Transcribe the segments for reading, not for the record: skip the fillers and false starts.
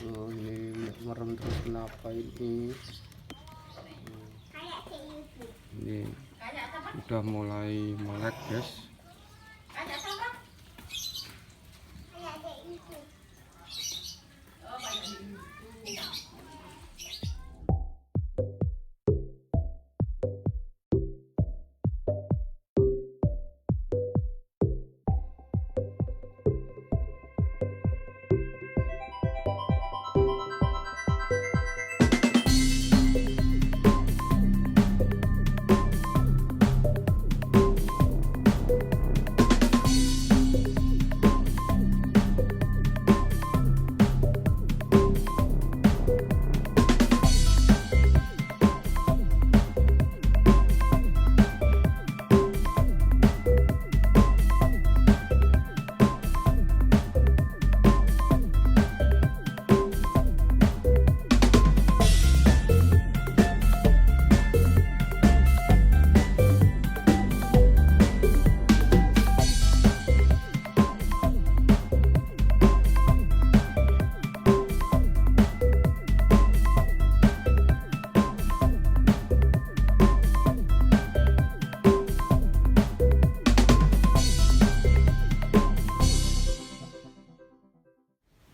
Oh, ini merem terus kenapa ini? Ini udah mulai melek, guys.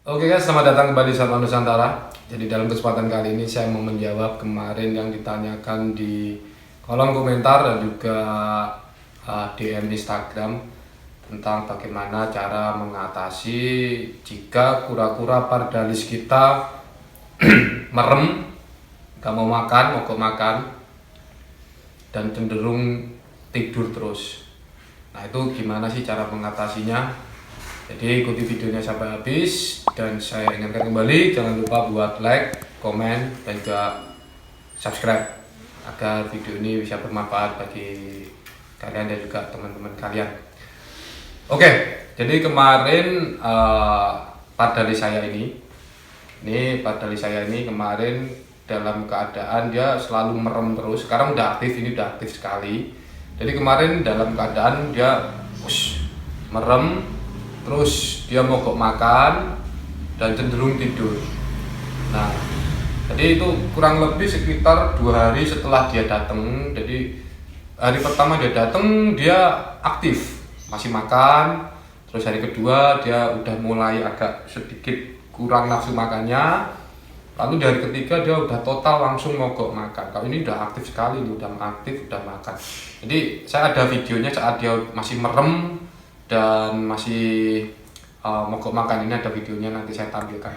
Oke guys, selamat datang kembali di Sapa Nusantara. Jadi dalam kesempatan kali ini saya mau menjawab kemarin yang ditanyakan di kolom komentar dan juga DM Instagram tentang bagaimana cara mengatasi jika kura-kura pardalis kita merem, gak mau makan, mogok makan, dan cenderung tidur terus. Nah itu gimana sih cara mengatasinya? Jadi ikuti videonya sampai habis, dan saya ingatkan kembali jangan lupa buat like, komen, dan juga subscribe agar video ini bisa bermanfaat bagi kalian dan juga teman-teman kalian. Oke, jadi kemarin pardalis saya ini kemarin dalam keadaan dia selalu merem terus. Sekarang udah aktif, ini udah aktif sekali. Jadi kemarin dalam keadaan dia merem, terus dia mogok makan dan cenderung tidur. Nah, jadi itu kurang lebih sekitar 2 hari setelah dia datang. Jadi hari pertama dia datang dia aktif, masih makan. Terus hari kedua dia udah mulai agak sedikit kurang nafsu makannya. Lalu di hari ketiga dia udah total langsung mogok makan. Kalau ini udah aktif sekali, udah aktif, udah makan. Jadi saya ada videonya saat dia masih merem dan masih mogok makan. Ini ada videonya, nanti saya tampilkan.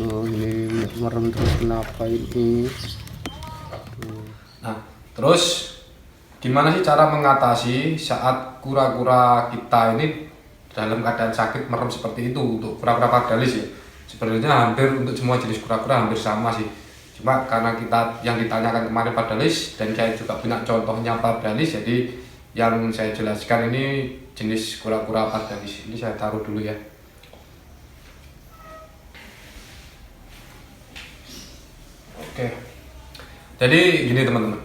Oh, ini merem terus kenapa ini? Nah, terus gimana sih cara mengatasi saat kura-kura kita ini dalam keadaan sakit merem seperti itu? Untuk kura-kura pardalis ya, sebenarnya hampir untuk semua jenis kura-kura hampir sama sih. Cuma karena kita yang ditanyakan kemarin pardalis, dan saya juga punya contohnya pardalis, jadi yang saya jelaskan ini jenis kura-kura pardalis. Ini saya taruh dulu ya. Oke. Jadi gini teman-teman.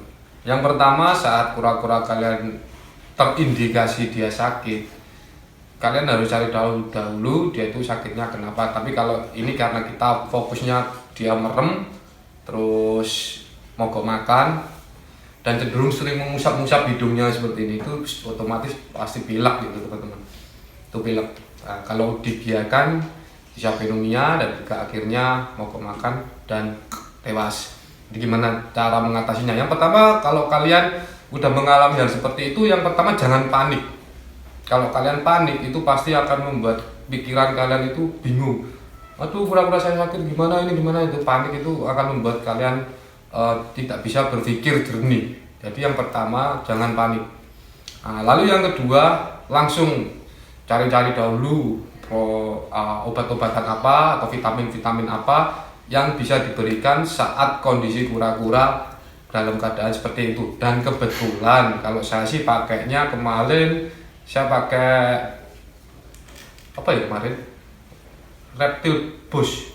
Yang pertama, saat kura-kura kalian terindikasi dia sakit, kalian harus cari tahu dahulu dia itu sakitnya kenapa. Tapi kalau ini karena kita fokusnya dia merem, terus mogok makan, dan cenderung sering mengusap-ngusap hidungnya seperti ini, itu otomatis pasti pilek gitu teman-teman. Itu pilek. Nah, kalau dibiarkan bisa pneumonia dan juga akhirnya mogok makan dan tewas. Jadi gimana cara mengatasinya? Yang pertama, kalau kalian udah mengalami hal seperti itu, yang pertama jangan panik. Kalau kalian panik itu pasti akan membuat pikiran kalian itu bingung. Aduh, kura-kura saya sakit, gimana ini, gimana itu. Panik itu akan membuat kalian tidak bisa berpikir jernih. Jadi yang pertama jangan panik. Nah, lalu yang kedua, langsung cari-cari dahulu obat-obatan apa atau vitamin-vitamin apa yang bisa diberikan saat kondisi kura-kura dalam keadaan seperti itu. Dan kebetulan kalau saya sih pakainya kemarin, saya pakai apa ya kemarin, Reptile Bush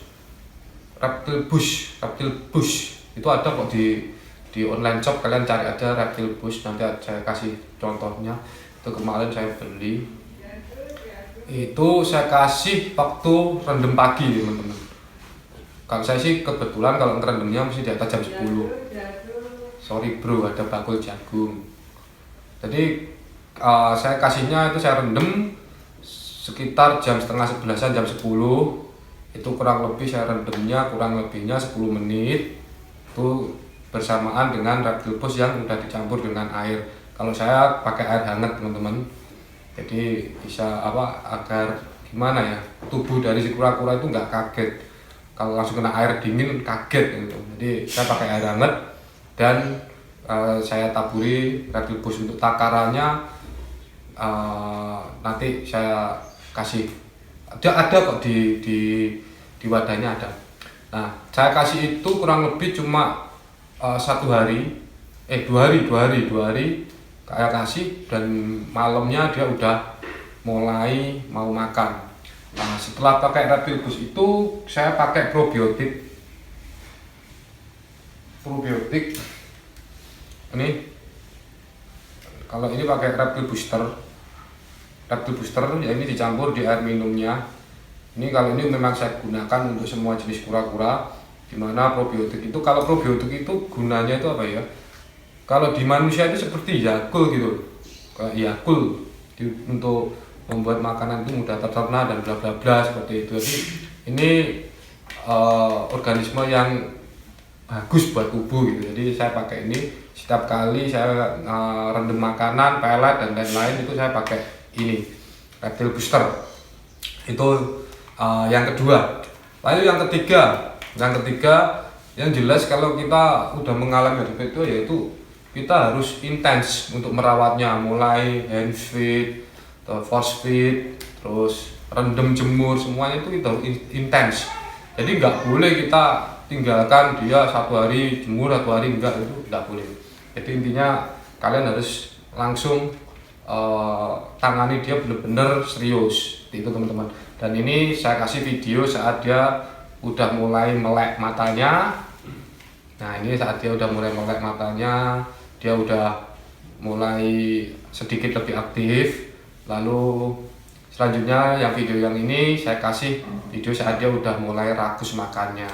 itu ada kok di online shop, kalian cari aja Reptile Bush, nanti saya kasih contohnya. Itu kemarin saya beli, itu saya kasih waktu rendem pagi teman-teman. Kalau saya sih kebetulan kalau ngerendamnya mesti di atas jam 10. Sorry bro, ada bakul jagung. Jadi saya kasihnya itu saya rendam sekitar jam setengah 11-an, jam 10. Itu kurang lebih saya rendamnya kurang lebihnya 10 menit. Itu bersamaan dengan reptilbus yang udah dicampur dengan air. Kalau saya pakai air hangat teman-teman. Jadi bisa agar gimana ya, tubuh dari si kura-kura itu nggak kaget. Kalau langsung kena air dingin kaget gitu. Jadi saya pakai air hangat dan saya taburi reptilbus. Untuk takarannya nanti saya kasih, ada kok di wadahnya ada. Nah saya kasih itu kurang lebih cuma 1 hari, 2 hari saya kasih, dan malamnya dia udah mulai mau makan. Nah setelah pakai reptilbus itu saya pakai probiotik ini. Kalau ini pakai reptil booster ya, ini dicampur di air minumnya. Ini kalau ini memang saya gunakan untuk semua jenis kura-kura. Dimana probiotik itu, kalau probiotik itu gunanya itu apa ya, kalau di manusia itu seperti Yakult gitu, kayak Yakult untuk membuat makanan itu mudah tercerna dan bla bla bla seperti itu. Jadi ini organisme yang bagus buat tubuh gitu. Jadi saya pakai ini setiap kali saya rendam makanan, pelet dan lain-lain, itu saya pakai ini reptil booster. Itu yang kedua. Lalu yang ketiga yang jelas kalau kita udah mengalami RP itu, yaitu kita harus intens untuk merawatnya, mulai hand feed, force feed, terus rendam, jemur, semuanya itu kita harus intens. Jadi nggak boleh kita tinggalkan dia 1 hari jemur, 1 hari enggak, itu nggak boleh. Jadi intinya kalian harus langsung tangani dia bener-bener serius, itu teman-teman. Dan ini saya kasih video saat dia udah mulai melek matanya. Nah ini saat dia udah mulai melek matanya, dia udah mulai sedikit lebih aktif. Lalu selanjutnya yang video yang ini saya kasih video saat dia udah mulai rakus makannya.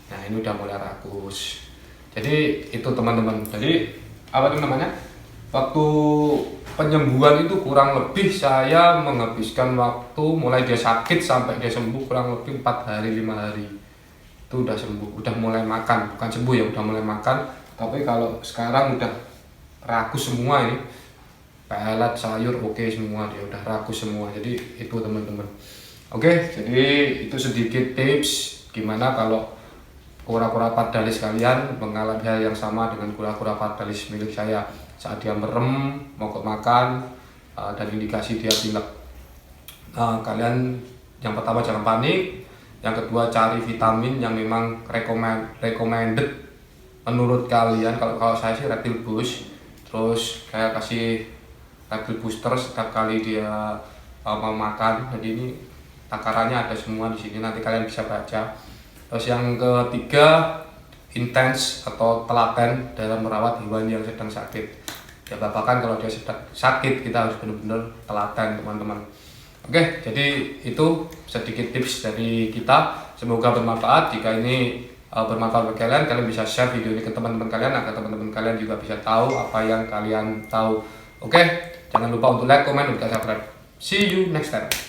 Nah ini udah mulai rakus. Jadi itu teman-teman. Jadi apa itu namanya, waktu penyembuhan itu kurang lebih saya menghabiskan waktu mulai dia sakit sampai dia sembuh kurang lebih 4 hari 5 hari. Itu udah sembuh, udah mulai makan, bukan sembuh ya, udah mulai makan. Tapi kalau sekarang udah rakus semua ini, pelet, sayur oke semua, dia udah rakus semua. Jadi itu teman-teman. Oke, jadi itu sedikit tips gimana kalau kura-kura pardalis kalian mengalami hal yang sama dengan kura-kura pardalis milik saya. Saat dia merem, mogok makan, dan indikasi dia pilek. Kalian yang pertama jangan panik. Yang kedua cari vitamin yang memang recommended menurut kalian. Kalau saya sih reptil boost. Terus saya kasih reptil booster setiap kali dia mau makan. Jadi ini takarannya ada semua di sini, nanti kalian bisa baca. Terus yang ketiga, intens atau telaten dalam merawat hewan yang sedang sakit. Ya bahkan kalau dia sedang sakit kita harus benar-benar telaten teman-teman. Oke, jadi itu sedikit tips dari kita. Semoga bermanfaat. Jika ini bermanfaat bagi kalian, kalian bisa share video ini ke teman-teman kalian agar teman-teman kalian juga bisa tahu apa yang kalian tahu. Oke, jangan lupa untuk like, comment, dan subscribe. See you next time.